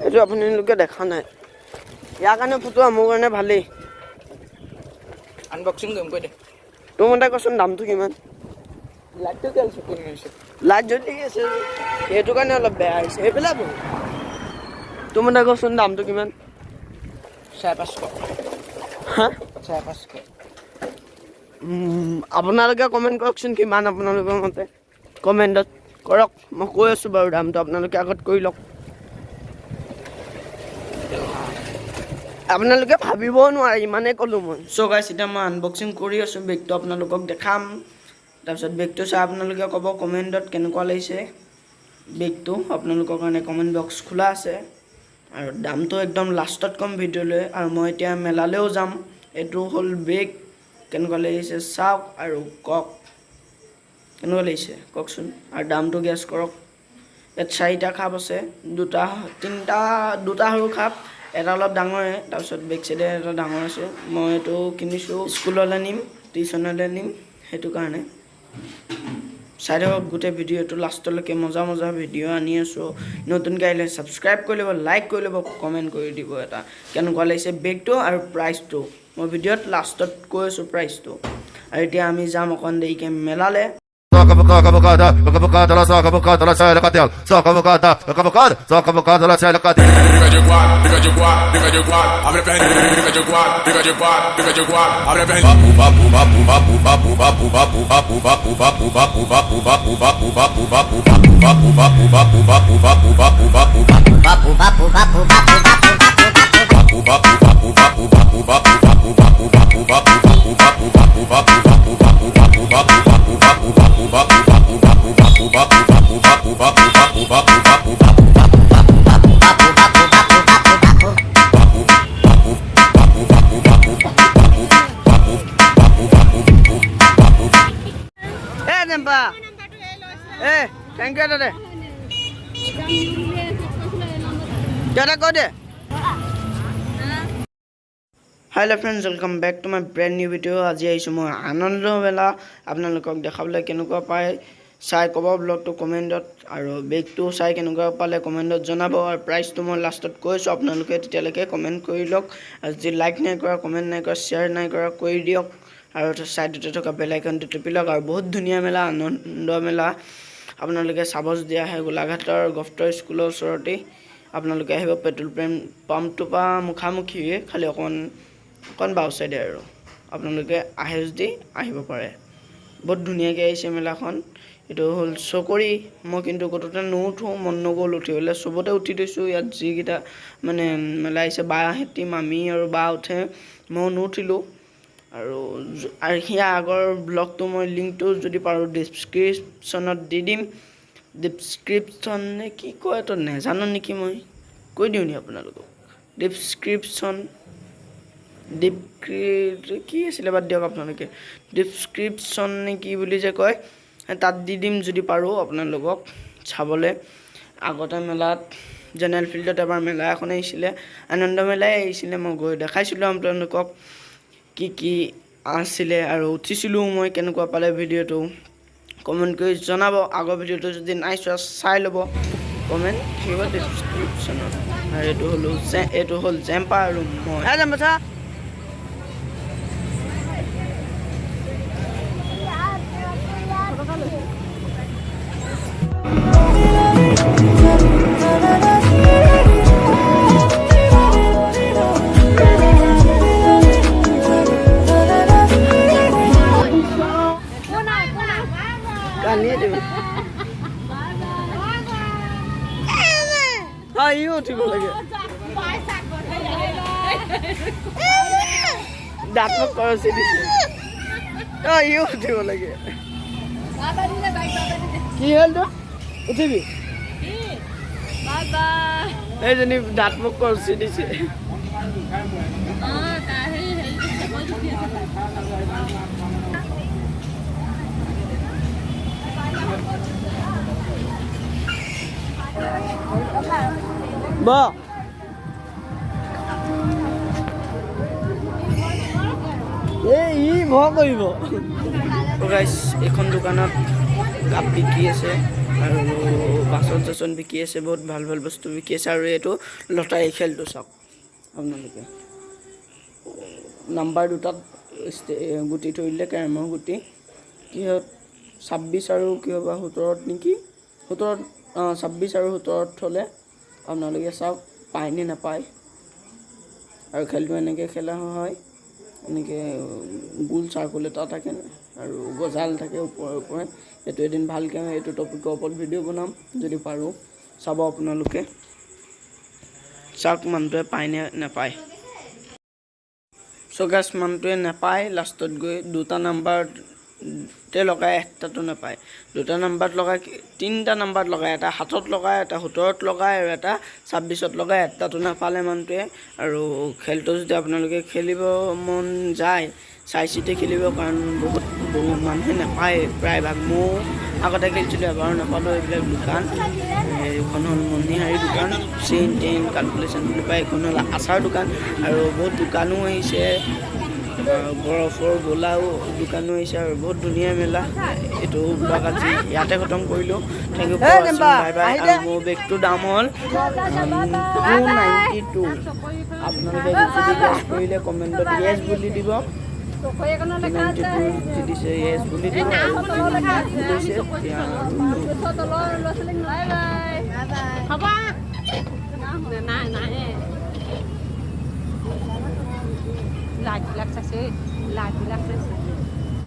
এইটো আপোনালোকে দেখা নাই ইয়াৰ কাৰণে ফটো মোৰ কাৰণে ভালেই আনবক্সিং কৰিম কৈ দে তোৰ মতে কচোন দামটো কিমান লাইটটো কেল চকুত মাৰিছে লাইট জ্বলি আছে সেইটো কাৰণে অলপ বেয়া হৈছে এইবিলাক তোৰ মতে কচোন দামটো কিমান 550 হা 550 আপোনালোকে কমেণ্ট কৰকচোন কিমান আপোনালোকৰ মতে কমেণ্টত কৰক মই কৈ আছোঁ বাৰু দামটো আপোনালোকে আগত কৰি লওক আপোনালোকে ভাবিবও নোৱাৰে ইমানেই ক'লোঁ মই চ' গাইছ এতিয়া মই আনবক্সিং কৰি আছোঁ বেগটো আপোনালোকক দেখাম তাৰপিছত বেগটো চাই আপোনালোকে ক'ব কমেণ্টত কেনেকুৱা লাগিছে বেগটো আপোনালোকৰ কাৰণে কমেণ্ট বক্স খোলা আছে আৰু দামটো একদম লাষ্টত কম ভিডিঅ'লৈ আৰু মই এতিয়া মেলালৈও যাম এইটো হ'ল বেগ কেনেকুৱা লাগিছে চাওক আৰু কওক কেনেকুৱা লাগিছে কওকচোন আৰু দামটো গেছ কৰক ইয়াত 4টা খাপ আছে দুটা সৰু খাপ এটা অলপ ডাঙৰে তাৰপিছত বেক চাইডে এটা ডাঙৰ আছে মই এইটো কিনিছোঁ স্কুললৈ নিম টিউশ্যনলৈ নিম সেইটো কাৰণে চাই থাকক গোটেই ভিডিঅ'টো লাষ্টলৈকে মজা মজা ভিডিঅ' আনি আছোঁ নতুনকৈ আহিলে ছাবস্ক্ৰাইব কৰি ল'ব লাইক কৰি ল'ব কমেণ্ট কৰি দিব এটা কেনেকুৱা লাগিছে বেগটো আৰু প্ৰাইচটো মই ভিডিঅ'ত লাষ্টত কৈ আছোঁ প্ৰাইচটো আৰু এতিয়া আমি যাম অকণ দেৰিকৈ মেলালৈ Soca bocada, la soca bocada, la sai la catel. Soca bocada, la sai la catel. Liga de quad, abre perna, liga de quad, abre perna. Thank you, Dada. Dada, go there. Hello friends, welcome back to my brand new video. আজি আহিছোঁ মই আনন্দ মেলা আপোনালোকক দেখাবলৈ কেনেকুৱা পায় চাই ক'ব ব্লগটো কমেণ্টত আৰু বেগটো চাই কেনেকুৱা পালে কমেণ্টত জনাব আৰু প্ৰাইচটো মই লাষ্টত কৈছোঁ আপোনালোকে তেতিয়ালৈকে কমেণ্ট কৰি লওক আৰু যদি লাইক নাই কৰা কমেণ্ট নাই কৰা শ্বেয়াৰ নাই কৰা কৰি দিয়ক আৰু ছাইডতে থকা বেল আইকনটো টিপি লওক আৰু বহুত ধুনীয়া মেলা আনন্দ মেলা আপোনালোকে চাব যদি আহে গোলাঘাটৰ গফটৰ স্কুলৰ ওচৰতেই আপোনালোকে আহিব পেট্ৰল পাম্পটোৰ পৰা মুখামুখিয়ে খালি অকণ বাও চাইডে আৰু আপোনালোকে আহে যদি আহিব পাৰে বহুত ধুনীয়াকৈ আহিছে মেলাখন এইটো হ'ল চকৰি মই কিন্তু ক'তোতে নুঠোঁ মন নগ'ল উঠিবলৈ চবতে উঠি দিছোঁ ইয়াত যিকেইটা মানে মেলা আহিছে বাহেঁতি মামী আৰু বা উঠে মই নুঠিলোঁ আৰু সেয়া আগৰ ব্লগটো মই লিংকটো যদি পাৰোঁ ডেছক্ৰিপশ্যনত দি দিম ডেছক্ৰিপশ্যন নে কি কয় এইটো নেজানো নেকি মই কৈ দিওঁ নি আপোনালোকক ডেছক্ৰিপশ্যন কি আছিলে বাদ দিয়ক আপোনালোকে ডেছক্ৰিপশ্যন নে কি বুলি যে কয় তাত দি দিম যদি পাৰোঁ আপোনালোকক চাবলৈ আগতে মেলাত জেনেৰেল ফিল্ডত এবাৰ মেলা এখন আহিছিলে আনন্দ মেলাই আহিছিলে মই গৈ দেখাইছিলোঁ আপোনালোকক কি আছিলে আৰু উঠিছিলোঁ মই কেনেকুৱা পালে ভিডিঅ'টো কমেণ্ট কৰি জনাব আগৰ ভিডিঅ'টো যদি নাই চোৱা চাই ল'ব কমেণ্ট থাকিব ডেছক্ৰিপশ্যনত আৰু এইটো হ'ল জেম্পা আৰু মই জেম্পা ইও উঠিব লাগে দাঁত মোক কৰচি দিছে ইও উঠিব লাগে কি হ'ল তো উঠিবি এইজনী দাঁত মোক কৰচি দিছে বা ই ভয় কৰিব গাইছ এখন দোকানত কাপ বিকি আছে আৰু বাচন চাচন বিকি আছে, বহুত ভাল ভাল বস্তু বিকি আছে। আৰু এইটো লটাৰী খেলটো চাওক আপোনালোকে, নাম্বাৰ দুটাত গুটি থৈ দিলে, কেৰমৰ গুটি কিহত 26 আৰু কিয় বা 17ত নেকি, 17ত 26 আৰু 17ত থ'লে আপোনালোকে চাওক পায় নে নাপায়। আৰু খেলটো এনেকৈ খেলা হয়, এনেকৈ গোল চাৰ্কুল এটা থাকে আৰু গজাল থাকে ওপৰে ওপৰে। এইটো এদিন ভালকৈ এইটো টপিকৰ ওপৰত ভিডিঅ' বনাম যদি পাৰোঁ, চাব আপোনালোকে। চাওক মানুহটোৱে পায় নে নাপায়। চ' গাইছ মানুহটোৱে নাপায়, লাষ্টত গৈ 2টা নাম্বাৰতে লগাই, এটাতো নাপায়। 2টা নাম্বাৰত লগাই, 3টা নাম্বাৰত লগাই, এটা 7ত লগাই, এটা 17ত লগাই আৰু এটা 26ত লগাই, এটাতো নাপালে মানুহটোৱে। আৰু খেলটো যদি আপোনালোকে খেলিব মন যায় চাই চিতি খেলিব, কাৰণ বহুত মানুহে নাপায় প্ৰায়ভাগ। ময়ো আগতে খেলিছিলোঁ, এবাৰো নাপালোঁ। এইবিলাক দোকান, এইখন হ'ল মণিহাৰী দোকান, চেইন টেইন কেলকুলেশ্যন বুলি পায়। এইখন হ'ল আচাৰ দোকান, আৰু বহুত দোকানো আহিছে, বৰফৰ গোলাও দোকানো আহিছে, আৰু বহুত ধুনীয়া মেলা। এইটো ব্লগ আজি ইয়াতে খতম কৰিলোঁ। থেংক ইউ ফৰ ৱাচিং, বাই বাই। আৰু মোৰ বেগটোৰ দাম হ'ল 292। আপোনালোকে যদি গেছ কৰিলে কমেণ্টত য়েছ বুলি দিব, 292 দিছে য়েছ বুলি দিব, আৰু লৈছে লাইটবিলাক চাইছে, লাইটবিলাক চাইছে।